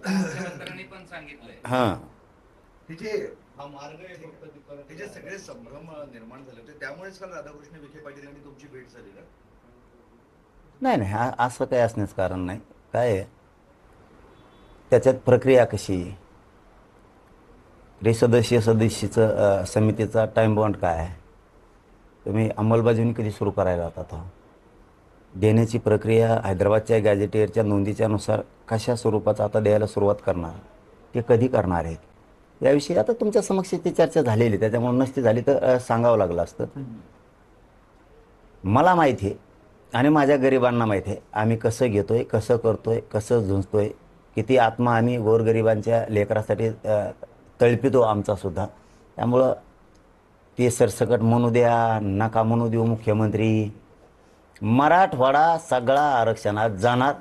मुख्यमंत्र्यांनी पण सांगितलंय. हां. हे जे हा मार्ग आहे फक्त तिथपर्यंत हे जे सगळे संभ्रम निर्माण झाले होते त्यामुळेच काल राधाकृष्ण विखे पाटील यांनी तुमची भेट झाली का? नाही नाही, असं काही असण्याचं कारण नाही. काय आहे, त्याच्यात प्रक्रिया कशी, त्रिसदस्यीय समितीचा टाईम बॉन्ड काय आहे, तुम्ही अंमलबजावणी कधी सुरू करायला होता, देण्याची प्रक्रिया हैदराबादच्या गॅझेटियरच्या नोंदीच्या नुसार कशा स्वरूपाचा आता द्यायला सुरुवात करणार, ते कधी करणार आहेत, याविषयी आता तुमच्या समक्ष ती चर्चा झालेली. त्याच्यामुळे नसती झाली तर सांगावं लागलं असतं. मला माहिती आहे आणि माझ्या गरिबांना माहिती आहे आम्ही कसं घेतोय, कसं करतोय, कसं झुंजतोय, किती आत्मा आम्ही गोरगरिबांच्या लेकरासाठी तळपितो आमचासुद्धा. त्यामुळं ते सरसकट म्हणू द्या, नका म्हणू देऊ मुख्यमंत्री, मराठवाडा सगळा आरक्षणात जाणार,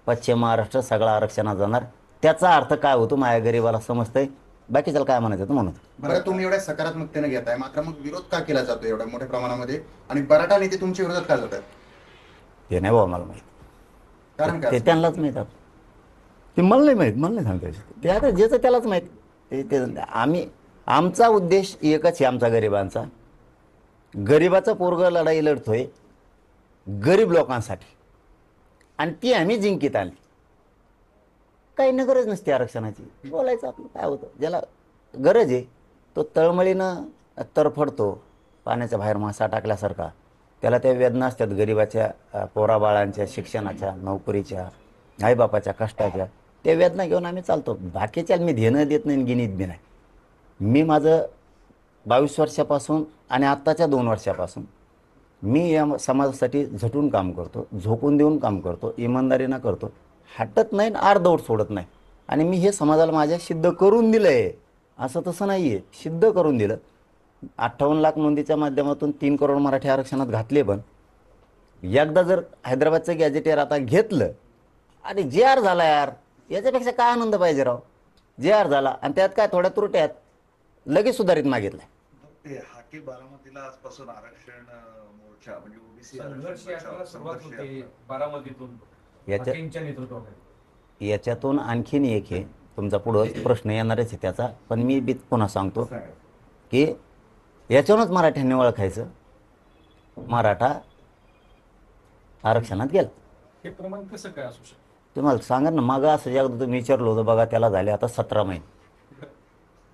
पश्चिम महाराष्ट्र सगळा आरक्षणात जाणार. त्याचा अर्थ काय होतो माझ्या गरीबाला समजतंय. बाकीच्याला काय म्हणायचं तर म्हणत. बरं, तुम्ही एवढ्या सकारात्मकतेने घेताय, मात्र मग विरोध का केला जातो एवढ्या मोठ्या प्रमाणामध्ये आणि बराटा नेते तुमच्या विरोधात का जातात? ते नाही बाबा मला माहिती, कारण ते काय? त्यांनाच माहीत. ते मला नाही माहीत, मला नाही सांगता येत. ते आता ज्याचं त्यालाच माहीत. ते आमचा उद्देश एकच आहे, आमचा गरिबांचा. गरिबाचा पोरगा लढाई लढतोय गरीब लोकांसाठी आणि ती आम्ही जिंकीत आली. काही न गरज नसते आरक्षणाची. बोलायचं आपलं काय होतं, ज्याला गरज आहे तो तळमळीनं तरफडतो पाण्याच्या बाहेर मासा टाकल्यासारखा. त्याला त्या वेदना असतात गरिबाच्या, पोराबाळांच्या शिक्षणाच्या, नोकरीच्या, आईबापाच्या कष्टाच्या. त्या वेदना घेऊन आम्ही चालतो. बाकीच्या मी धेणं देत नाही, गिनीत बी नाही. मी माझं 22 वर्षापासून आणि आत्ताच्या 2 वर्षापासून मी या समाजासाठी झटून काम करतो, झोकून देऊन काम करतो, इमानदारीनं करतो, हटत नाही आणि अर्धवट सोडत नाही. आणि मी हे समाजाला माझ्या सिद्ध करून दिलं आहे. असं तसं नाही आहे, सिद्ध करून दिलं. 58 लाख नोंदीच्या माध्यमातून 3 करोड मराठी आरक्षणात घातले. पण एकदा जर हैदराबादचं गॅझेटियर आता घेतलं आणि जे आर झाला यार, याच्यापेक्षा काय आनंद पाहिजे राव. जे आर झाला आणि त्यात काय थोड्या त्रुट्यात लगेच सुधारित मागितलं. ते हाके बारामतीला आजपासून आरक्षण मोर्चा म्हणजे ओबीसी संघर्ष यात्रा सुरुवात होते बारामतीतून याच्या हाकेंच्या नेतृत्वाखाली. याच्यातून आणखीन एक आहे, तुमचा पुढं प्रश्न येणारच आहे त्याचा, पण मी बी पुन्हा सांगतो की याच्यावरूनच मराठ्यांनी ओळखायचं मराठा आरक्षणात गेला. हे प्रमाण कसं काय असू शकतं? तुम्हाला सांगा ना, मागं असं एकदा तुम्ही विचारलं होतं बघा, त्याला झाले आता 17 महिने.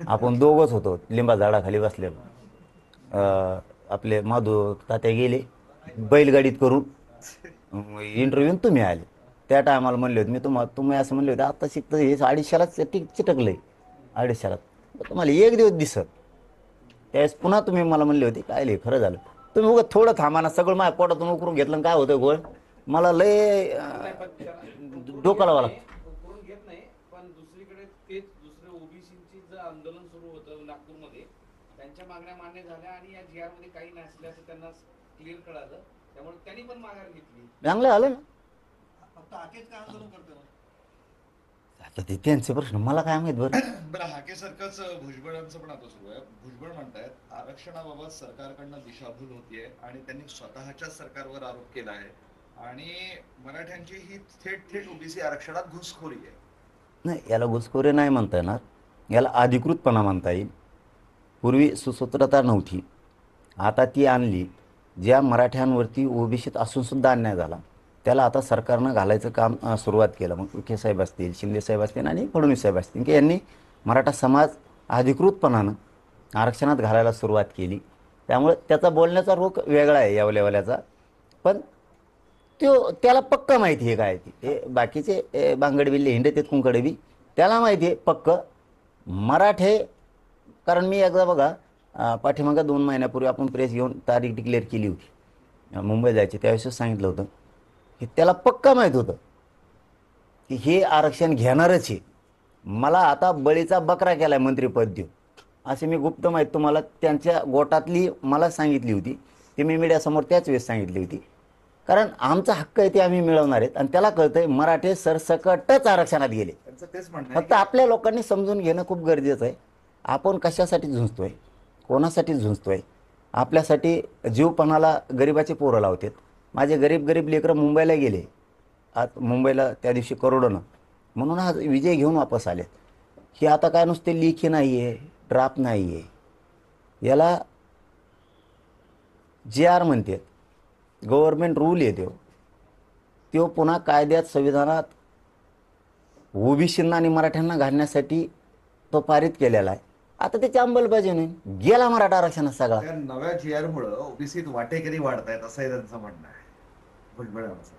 आपण दोघंच होतो लिंबा झाडाखाली बसलेलो. आपले माधू तात्या गेले बैलगाडीत करून, इंटरव्ह्यून तुम्ही आले. त्या टायमाला म्हणले होते मी तुम्ही असं म्हणले होते आता शिकतं हे 250लाच चिटकलं आहे. 250लाच तुम्हाला एक दिवस दिसत. त्यावेळेस पुन्हा तुम्ही मला म्हणले होते काय लय खरं झालं. तुम्ही उगाच थोडं थांबा ना, सगळं माझ्या पोटातून उकरून घेतलं काय होतं गोळ. मला लय डोकं लावा लागतं. करून घेत नाही, पण दुसरीकडे तेच दुसरं ओबीसीची जे आंदोलन सुरू होतं नागपूरमध्ये, त्यांच्या मागण्या मान्य झाल्या आणि या जी आर मध्ये काही नसल्याचं त्यांना क्लिअर कळालं. त्यामुळे त्यांनी पण माघार घेतली. चांगलं आलं ना. फक्त हाकेच काय आंदोलन करतो? आता ते त्यांचे प्रश्न, मला काय माहित. बरं, हाकेसारखंच भुजबळांचं पण आता सुरू आहे. भुजबळ म्हणतायत आरक्षणाबाबत सरकारकडनं दिशाभूल होतीये आणि त्यांनी स्वतःच्या सरकारवर आरोप केला आहे आणि मराठ्यांची ही थेट थेट ओबीसी आरक्षणात घुसखोरी आहे. नाही, याला घुसखोरी नाही म्हणता येणार, याला अधिकृतपणा म्हणता येईल. पूर्वी सुसूत्रता नव्हती, आता ती आणली. ज्या मराठ्यांवरती ओबीसीत असूनसुद्धा अन्याय झाला त्याला आता सरकारनं घालायचं काम सुरुवात केलं. मग विखे साहेब असतील, शिंदे साहेब असतील आणि फडणवीस साहेब असतील की यांनी मराठा समाज अधिकृतपणानं आरक्षणात घालायला सुरुवात केली. त्यामुळे त्याचा बोलण्याचा रोख वेगळा आहे या लेवल्याचा. पण त्याला पक्क माहिती आहे काय ती. हे बाकीचे बांगडबिल्ले हिंडतेत कुंकडे बी, त्याला माहिती आहे पक्क मराठे. कारण मी एकदा बघा पाठीमागं 2 महिन्यापूर्वी आपण प्रेस घेऊन तारीख डिक्लेअर केली होती, मुंबई जायची. त्यावेळेस सांगितलं होतं की त्याला पक्का माहीत होतं की हे आरक्षण घेणारच आहे. मला आता बळीचा बकरा केला आहे मंत्रिपद देऊ, असे मी गुप्त माहीत तुम्हाला त्यांच्या गोटातली मला सांगितली होती. ती मी मीडियासमोर त्याच वेळेस सांगितली होती. कारण आमचा हक्क आहे ते आम्ही मिळवणार आहेत आणि त्याला कळतंय मराठे सरसकटच आरक्षणात गेले. तेच म्हणणं फक्त आपल्या लोकांनी समजून घेणं खूप गरजेचं आहे. आपण कशासाठी झुंजतोय, कोणासाठी झुंजतोय. आपल्यासाठी जीवपणाला गरिबाचे पोरं लावतात. माझे गरीब लेकरं मुंबईला गेले. आज मुंबईला त्या दिवशी करोडोनं म्हणून आज विजय घेऊन वापस आलेत. हे आता काय नुसते लेखी नाही आहे, ड्राफ्ट नाही आहे, याला JR म्हणतात, गव्हर्नमेंट रूल आहे तो पुन्हा कायद्यात संविधानात ओबीसींना आणि मराठ्यांना घालण्यासाठी तो पारित केलेला आहे. आता त्याची अंमलबजावणी गेला मराठा आरक्षणात सगळा. त्या नव्या GR मुळे ओबीसीत वाटेकरी वाढतायत असंही त्यांचं म्हणणं आहे भुजबळांचं.